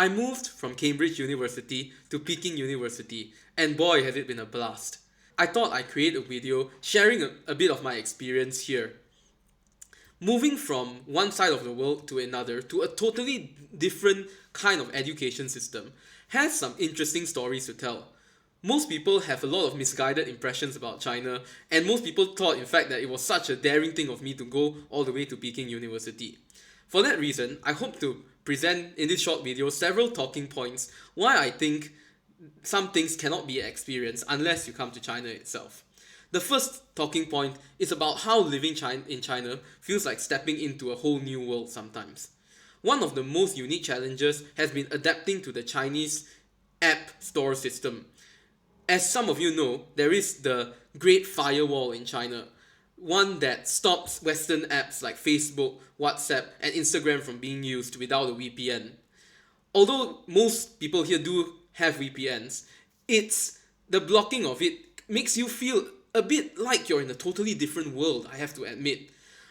I moved from Cambridge University to Peking University, and boy has it been a blast. I thought I'd create a video sharing a bit of my experience here. Moving from one side of the world to another to a totally different kind of education system has some interesting stories to tell. Most people have a lot of misguided impressions about China, and most people thought, in fact, that it was such a daring thing of me to go all the way to Peking University. For that reason, I hope to present in this short video several talking points why I think some things cannot be experienced unless you come to China itself. The first talking point is about how living in China feels like stepping into a whole new world sometimes. One of the most unique challenges has been adapting to the Chinese app store system. As some of you know, there is the Great Firewall in China, one that stops Western apps like Facebook, WhatsApp, and Instagram from being used without a VPN. Although most people here do have VPNs, it's the blocking of it makes you feel a bit like you're in a totally different world, I have to admit.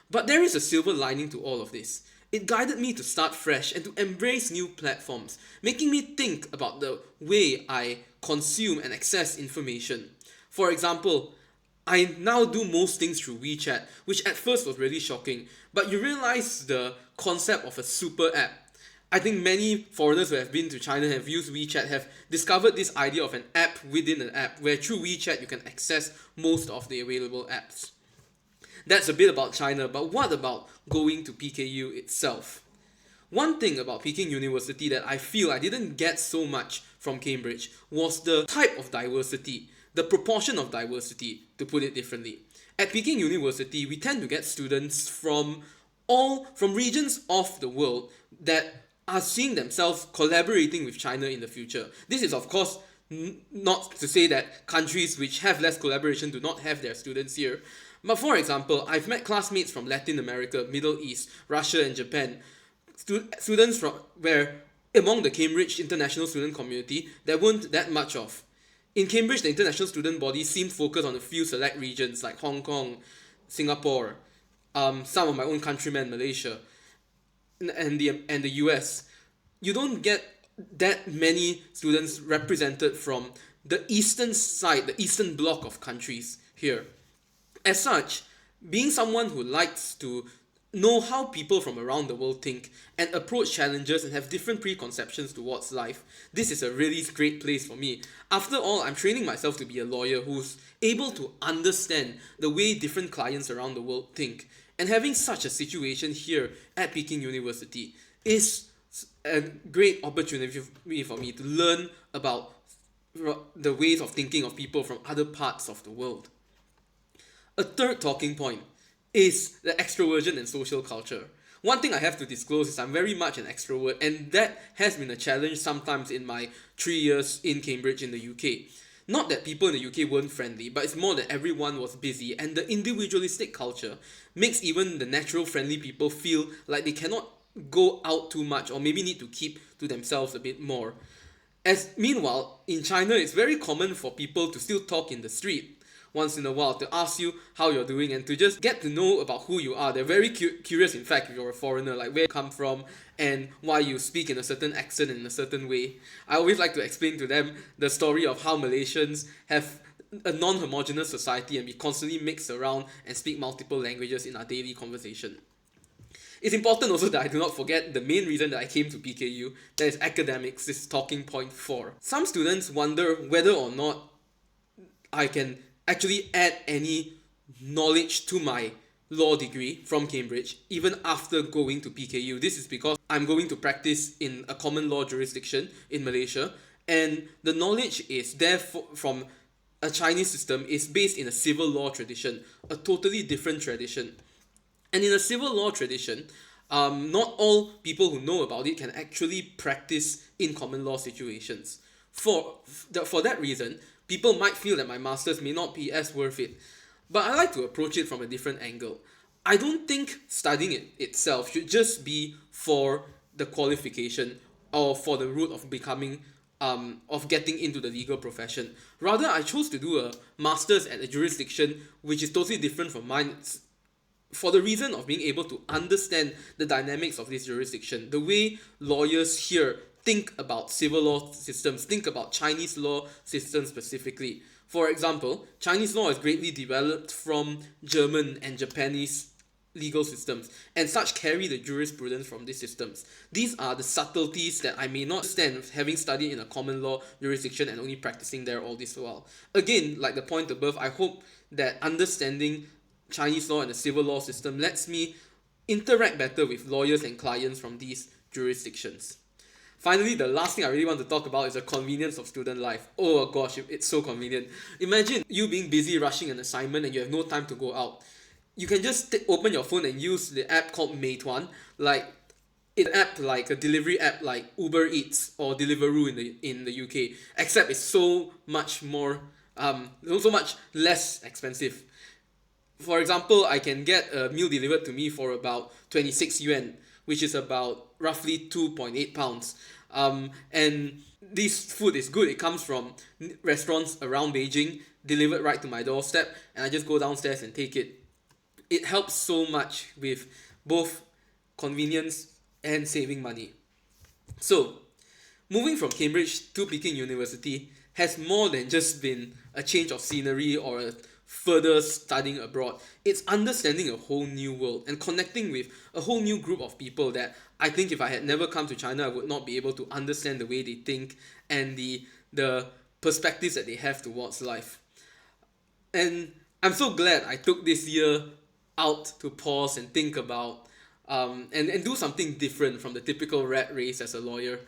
But there is a silver lining to all of this. It guided me to start fresh and to embrace new platforms, making me think about the way I consume and access information. For example, I now do most things through WeChat, which at first was really shocking, but you realize the concept of a super app. I think many foreigners who have been to China have used WeChat have discovered this idea of an app within an app, where through WeChat you can access most of the available apps. That's a bit about China, but what about going to PKU itself? One thing about Peking University that I feel I didn't get so much from Cambridge was the type of diversity, the proportion of diversity, to put it differently. At Peking University, we tend to get students from regions of the world that are seeing themselves collaborating with China in the future. This is, of course, not to say that countries which have less collaboration do not have their students here. But for example, I've met classmates from Latin America, Middle East, Russia, and Japan. Students from where among the Cambridge international student community there weren't that much of. In Cambridge, the international student body seemed focused on a few select regions like Hong Kong, Singapore, some of my own countrymen, Malaysia, and the US. You don't get that many students represented from the eastern side, the eastern bloc of countries here. As such, being someone who likes to know how people from around the world think and approach challenges and have different preconceptions towards life, this is a really great place for me. After all, I'm training myself to be a lawyer who's able to understand the way different clients around the world think. And having such a situation here at Peking University is a great opportunity for me to learn about the ways of thinking of people from other parts of the world. A third talking point is the extroversion and social culture. One thing I have to disclose is I'm very much an extrovert, and that has been a challenge sometimes in my 3 years in Cambridge in the UK. Not that people in the UK weren't friendly, but it's more that everyone was busy, and the individualistic culture makes even the natural friendly people feel like they cannot go out too much, or maybe need to keep to themselves a bit more. Meanwhile, in China, it's very common for people to still talk in the street once in a while, to ask you how you're doing and to just get to know about who you are. They're very curious, in fact, if you're a foreigner, like where you come from and why you speak in a certain accent in a certain way. I always like to explain to them the story of how Malaysians have a non-homogeneous society and we constantly mix around and speak multiple languages in our daily conversation. It's important also that I do not forget the main reason that I came to PKU, that is academics, this is talking point 4. Some students wonder whether or not I can actually add any knowledge to my law degree from Cambridge even after going to PKU. This is because I'm going to practice in a common law jurisdiction in Malaysia, and the knowledge is there from a Chinese system is based in a civil law tradition, a totally different tradition. And in a civil law tradition, not all people who know about it can actually practice in common law situations. For that reason, people might feel that my masters may not be as worth it. But I like to approach it from a different angle. I don't think studying it itself should just be for the qualification or for the route of becoming of getting into the legal profession. Rather, I chose to do a master's at a jurisdiction which is totally different from mine, for the reason of being able to understand the dynamics of this jurisdiction, the way lawyers here think about civil law systems, think about Chinese law systems specifically. For example, Chinese law is greatly developed from German and Japanese legal systems, and such carry the jurisprudence from these systems. These are the subtleties that I may not understand having studied in a common law jurisdiction and only practicing there all this while. Again, like the point above, I hope that understanding Chinese law and the civil law system lets me interact better with lawyers and clients from these jurisdictions. Finally, the last thing I really want to talk about is the convenience of student life. Oh gosh, it's so convenient. Imagine you being busy rushing an assignment and you have no time to go out. You can just open your phone and use the app called Meituan, like an app like a delivery app like Uber Eats or Deliveroo in the UK, except it's so much more so much less expensive. For example, I can get a meal delivered to me for about 26 yuan, which is about roughly 2.8 pounds. And this food is good. It comes from restaurants around Beijing, delivered right to my doorstep, and I just go downstairs and take it. It helps so much with both convenience and saving money. So, moving from Cambridge to Peking University has more than just been a change of scenery or a further studying abroad. It's understanding a whole new world and connecting with a whole new group of people that I think if I had never come to China, I would not be able to understand the way they think and the perspectives that they have towards life. And I'm so glad I took this year out to pause and think about and do something different from the typical rat race as a lawyer.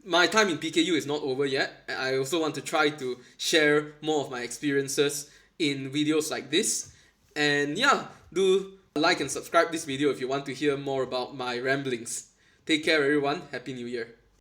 My time in PKU is not over yet. I also want to try to share more of my experiences in videos like this. And yeah, do like and subscribe this video if you want to hear more about my ramblings. Take care everyone. Happy New Year.